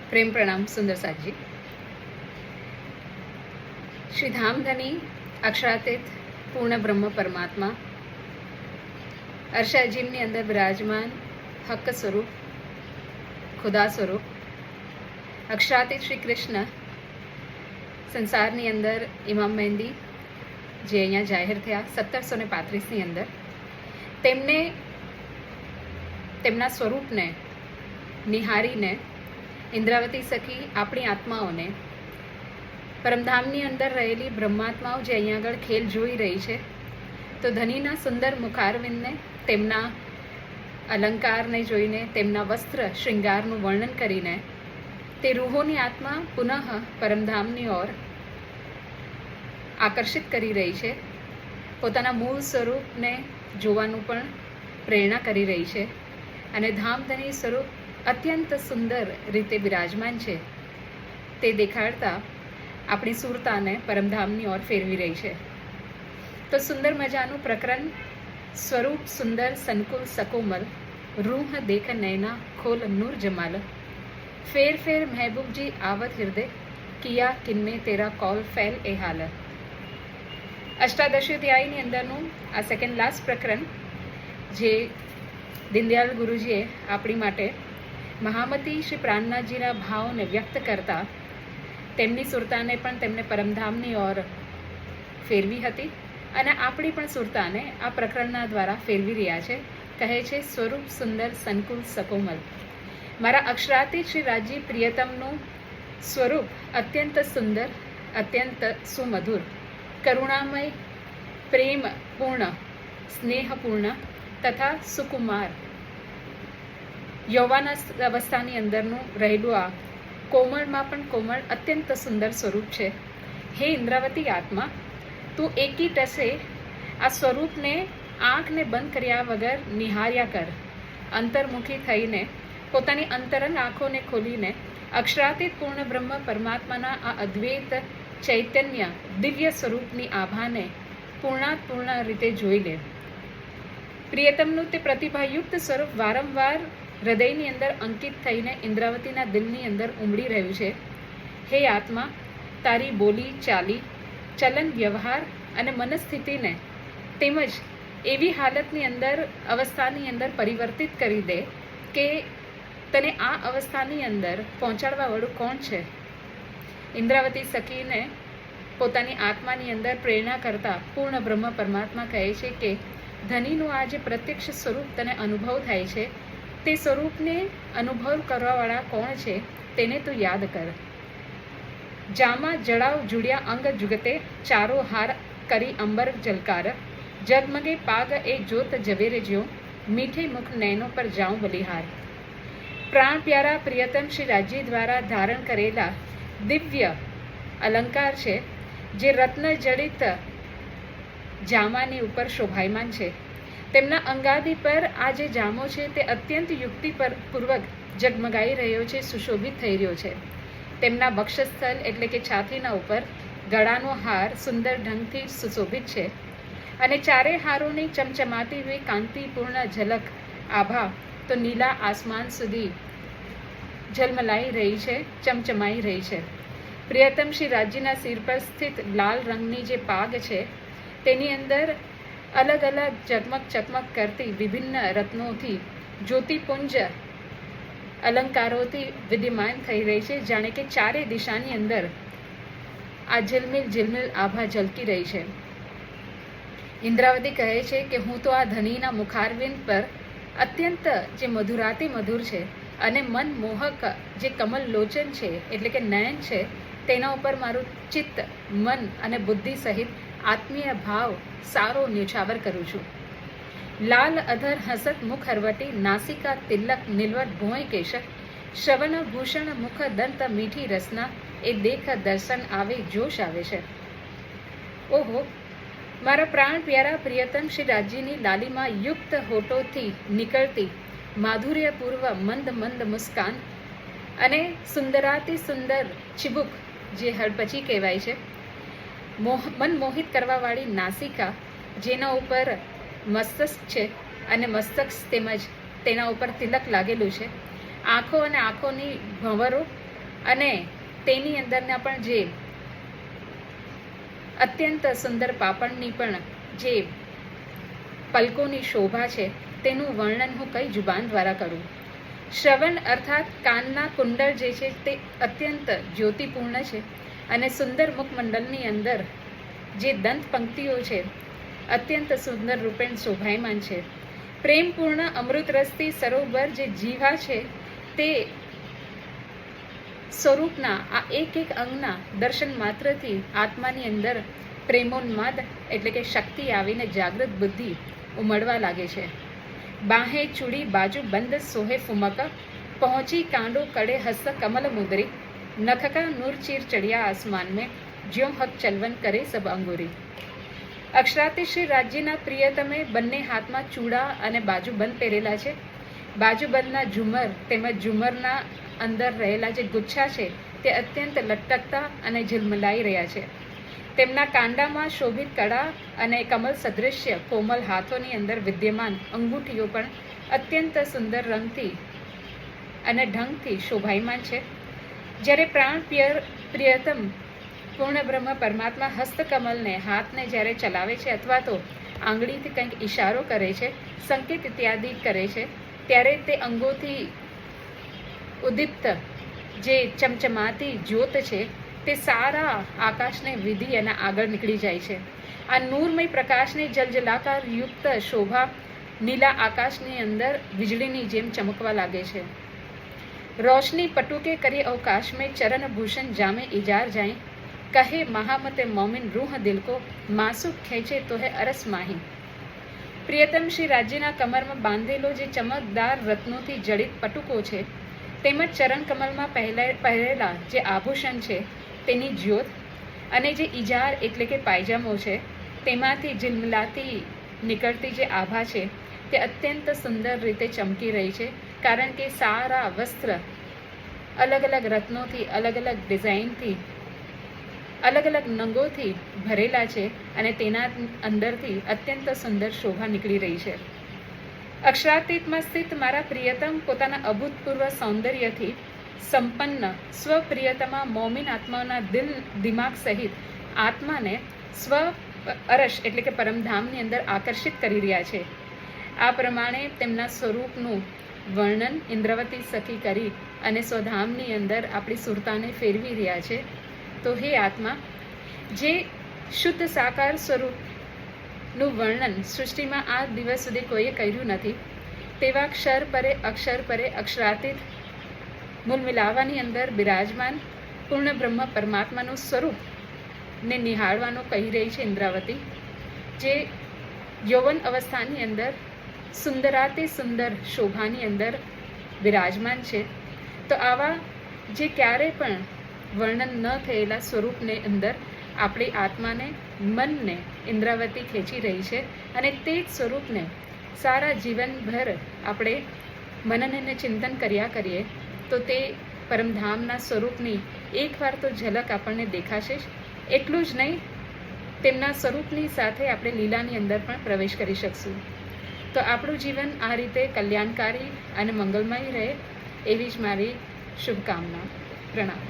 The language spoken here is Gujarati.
प्रेम प्रणाम सुंदर साथ जी। श्री धामधनी अक्षरातीत पूर्ण ब्रह्म परमात्मा अर्शाजीमनी अंदर विराजमान हक्क स्वरूप खुदा स्वरूप अक्षरातीत श्री कृष्ण संसाરની અંદર ઇમામ મહેંદી જે અહીંયા જાહેર થયા 1735ની અંદર તેમને તેમના સ્વરૂપને નિહારીને ઇન્દ્રાવતી સખી આપણી આત્માઓને પરમધામની અંદર રહેલી બ્રહ્માત્માઓ જે અહીંયા આગળ ખેલ જોઈ રહી છે તો ધનીના સુંદર મુખારવિંદને તેમના અલંકારને જોઈને તેમના વસ્ત્ર શૃંગારનું વર્ણન કરીને તે રૂહોની આત્મા પુનઃ પરમધામની ઓર આકર્ષિત કરી રહી છે, પોતાના મૂળ સ્વરૂપને જોવાનું પણ પ્રેરણા કરી રહી છે અને ધામધની સ્વરૂપ અત્યંત સુંદર રીતે બિરાજમાન છે તે દેખાડતા આપણી સુરતાને પરમધામની ઓર ફેરવી રહી છે। તો સુંદર મજાનું પ્રકરણ સ્વરૂપ સુંદર સંકુલ સકોમલ રૂહ દેખ નૈના ખોલ નૂર જમાલ ફેર ફેર મહેબૂબજી આવત હૃદય કિયા કિન્મે તેરા કોલ ફેલ એ હાલ। અષ્ટાદશોધ્યાયની અંદરનું આ સેકન્ડ લાસ્ટ પ્રકરણ જે દીનદયાળ ગુરુજીએ આપણી માટે મહામતી શ્રી પ્રાણનાથજીના ભાવને વ્યક્ત કરતા તેમની સુરતાને પણ તેમને પરમધામની ઓર ફેરવી હતી અને આપણી પણ સુરતાને આ પ્રકરણના દ્વારા ફેરવી રહ્યા છે। કહે છે સ્વરૂપ સુંદર સંકુલ સકોમલ, મારા અક્ષરાતીત શ્રી રાજજી પ્રિયતમનું સ્વરૂપ અત્યંત સુંદર, અત્યંત સુમધુર, કરુણામય, પ્રેમપૂર્ણ, સ્નેહપૂર્ણ તથા સુકુમાર યૌવન અવસ્થાની અંદરનું રહેલું આ કોમળમાં પણ કોમળ અત્યંત સુંદર સ્વરૂપ છે। હે ઇન્દ્રાવતી આત્મા, તું એકી ટસે આ સ્વરૂપને આંખને બંધ કર્યા વગર નિહાર્યા કર। અંતર્મુખી થઈને પોતાની અંતરંગ આંખોને ખોલીને અક્ષરાતીત પૂર્ણ બ્રહ્મ પરમાત્માના આ અદ્વૈત ચૈતન્ય દિવ્ય સ્વરૂપની આભાને પૂર્ણ રીતે જોઈ લે। પ્રિયતમનું તે પ્રતિભાયુક્ત સ્વરૂપ વારંવાર હૃદયની અંદર અંકિત થઈને ઇન્દ્રાવતીના દિલની અંદર ઉમડી રહ્યું છે। હે આત્મા, તારી બોલી ચાલી, ચલન વ્યવહાર અને મનસ્થિતિને તેમજ એવી હાલતની અંદર અવસ્થાની અંદર પરિવર્તિત કરી દે કે તને આ અવસ્થાની અંદર પહોંચાડવાવાળું કોણ છે। ઇન્દ્રાવતી સખીને પોતાની આત્માની અંદર પ્રેરણા કરતા પૂર્ણ બ્રહ્મ પરમાત્મા કહે છે કે ધનીનું આ જે પ્રત્યક્ષ સ્વરૂપ તને અનુભવ થાય છે તે સ્વરૂપને અનુભવ કરવાવાળા કોણ છે તેને તું યાદ કર। જામાં જડાવ જુડ્યા અંગ જુગતે ચારો હાર કરી અંબર જલકાર જગમગે પાગ એ જોત ઝવેરે જ્યો મીઠે મુખ નૈનો પર જાઉં બલિહાર। પ્રાણ પ્યારા પ્રિયતમ શ્રી રાજ્ય દ્વારા ધારણ કરેલા દિવ્ય અલંકાર છે જે રત્ન જડિત જામાની ઉપર શોભાયમાન છે। તેમના અંગાદી પર આ જે જામો છે તે અત્યંત યુક્તિપૂર્વક જગમગાઈ રહ્યો છે, સુશોભિત થઈ રહ્યો છે। તેમના વક્ષસ્થળ એટલે કે છાતીના ઉપર ગળાનો હાર સુંદર ઢંગથી સુશોભિત છે અને ચારે હારોની ચમચમાતી હુઈ કાંતિપૂર્ણ ઝલક આભા તો નીલા આસમાન સુધી ઝલમલાઈ રહી છે, ચમચમાઈ રહી છે। પ્રિયતમ શ્રી રાજ્યના શિર પર સ્થિત લાલ રંગની જે પાગ છે તેની અંદર અલગ અલગ ચકમક ચકમક કરતી વિભિન્ન રત્નોથી જ્યોતિપુંજ અલંકારોથી વિદ્યમાન થઈ રહી છે, જાણે કે ચારે દિશાની અંદર આ ઝિલમિલ આભા ઝલકી રહી છે। ઇન્દ્રાવતી કહે છે કે હું તો આ ધનીના મુખારવિંદ પર અત્યંત જે મધુરાતિ મધુર છે અને મનમોહક જે કમલ લોચન છે એટલે કે નયન છે તેના ઉપર મારું ચિત્ત, મન અને બુદ્ધિ સહિત આત્મીય ભાવ સારો ન્યોછાવર કરું છું। લાલ અધર હસત મુખ હરવટી નાસિકા તિલક નિલવટ ભોંય કેશક શ્રવણ ભૂષણ મુખ દંત મીઠી રસના એ દેખ દર્શન આવે જોશ આવે છે। ઓહો, મારા પ્રાણ પ્યારા પ્રિયતમ શ્રી રાજ્યની લાલીમાં યુક્ત હોઠોથી નીકળતી માધુર્યપૂર્વ મંદ મંદ મુસ્કાન અને સુંદરાતિ સુંદર ચિબુક જે હડપચી કહેવાય છે, મનમોહિત કરવાવાળી નાસિકા જેના ઉપર મસ્તક છે અને મસ્તક તેમજ તેના ઉપર તિલક લાગેલું છે, આંખો અને આંખોની ભંવરો અને તેની અંદરના પણ જે અત્યંત સુંદર પાપણની પણ જે પલકોની શોભા છે તેનું વર્ણન હું કઈ જુબાન દ્વારા કરું. શ્રવણ અર્થાત કાનના કુંડળ જે છે તે અત્યંત જ્યોતિપૂર્ણ છે અને સુંદર મુખમંડળની અંદર જે દંત પંક્તિઓ છે અત્યંત સુંદર રૂપેણ શોભાયમાન છે. પ્રેમપૂર્ણ અમૃત રસથી સરોવર જે જીવા છે તે સ્વરૂપના આ એક એક અંગના દર્શન માત્રથી આત્માની અંદર પ્રેમોન્માદ એટલે કે શક્તિ આવીને જાગૃત બુદ્ધિ ઉમળવા લાગે છે. બાહે ચૂડી બાજુ બંધ સોહે ફુમક પહોંચી કાંડો કડે હસ કમલ મુદરી નખકા નૂર ચીર ચડિયા આસમાન મેં જ્યો હક ચલવન કરે સબ અંગુરી. અક્ષરાતી શ્રી રાજ્યના પ્રિયતમે બંને હાથમાં ચૂડા અને બાજુબંધ પહેરેલા છે. બાજુબંધના ઝુમર તેમજ ઝુમરના અંદર રહેલા જે ગુચ્છા છે તે અત્યંત લટકતા અને ઝિલમિલાઈ રહ્યા છે. તેમના કાંડામાં શોભિત કડા અને કમલ સદૃશ્ય કોમલ હાથોની અંદર વિદ્યમાન અંગૂઠીઓ પણ અત્યંત સુંદર રંગથી અને ઢંગથી શોભાયમાન છે. જ્યારે પ્રાણ પ્રિયતમ પૂર્ણ બ્રહ્મ પરમાત્મા હસ્તકમલને હાથને જ્યારે ચલાવે છે અથવા તો આંગળીથી કંઈક ઇશારો કરે છે, સંકેત ઇત્યાદિ કરે છે, ત્યારે તે અંગોથી ઉદ્દીપ્ત જે ચમચમાતી જ્યોત છે તે સારા આકાશને વિધિ અને આગળ નીકળી જાય છે. આ નૂરમય પ્રકાશની જલજલાકાર યુક્ત શોભા નીલા આકાશની અંદર વીજળીની જેમ ચમકવા લાગે છે. રોશની પટુકે કરી અવકાશ મેં ચરણ ભૂષણ જામે ઇજાર જાય કહે મહામતે મોમિન રૂહ દિલ કો માસુક ખેંચે તો હે અરસ માહી. પ્રિયતમ શ્રી રાજ્યના કમરમાં બાંધેલો જે ચમકદાર રત્નોથી જડિત પટુકો છે તેમજ ચરણ કમલમાં પહેરેલા જે આભૂષણ છે તેની જ્યોત અને જે ઇજાર એટલે કે પાયજામો છે તેમાંથી ઝિલમિલાતી નીકળતી જે આભા છે તે અત્યંત સુંદર રીતે ચમકી રહી છે, કારણ કે સારા વસ્ત્ર અલગ અલગ રત્નોથી, અલગ અલગ ડિઝાઇનથી, અલગ અલગ નંગોથી ભરેલા છે અને તેના અંદરથી અત્યંત સુંદર શોભા નીકળી રહી છે. અક્ષરાતીતમાં સ્થિત મારા પ્રિયતમ પોતાના અભૂતપૂર્વ સૌંદર્યથી સંપન્ન સ્વપ્રિયતમા મોમિન આત્માઓના દિમાગ સહિત આત્માને સ્વ અરશ એટલે કે પરમધામની અંદર આકર્ષિત કરી રહ્યા છે. આ પ્રમાણે તેમના સ્વરૂપનું વર્ણન ઇન્દ્રવતી સખી કરી અને સ્વધામની અંદર આપણી સુરતાને ફેરવી રહ્યા છે. તો હે આત્મા, જે શુદ્ધ સાકાર સ્વરૂપનું વર્ણન સૃષ્ટિમાં આ દિવસ સુધી કોઈએ કર્યું નથી તેવા અક્ષર પરે અક્ષરાતીત મૂળ મિલાવાની અંદર બિરાજમાન પૂર્ણ બ્રહ્મ પરમાત્માનું સ્વરૂપને નિહાળવાનું કહી રહી છે ઇન્દ્રાવતી, જે યૌવન અવસ્થાની અંદર સુંદરાતી સુંદર શોભાની અંદર બિરાજમાન છે. તો આવા જે ક્યારે પણ વર્ણન ન થયેલા સ્વરૂપને અંદર આપણી આત્માને, મનને ઇન્દ્રાવતી ખેંચી રહી છે અને તે જ સ્વરૂપને સારા જીવનભર આપણે મનન અને ચિંતન કર્યા કરીએ તો તે પરમધામના સ્વરૂપની એકવાર તો ઝલક આપણને દેખાશે જ. એટલું જ નહીં, તેમના સ્વરૂપની સાથે આપણે લીલાની અંદર પણ પ્રવેશ કરી શકશું. તો આપણું જીવન આ રીતે કલ્યાણકારી અને મંગલમય રહે એવી જ મારી શુભકામના. પ્રણામ.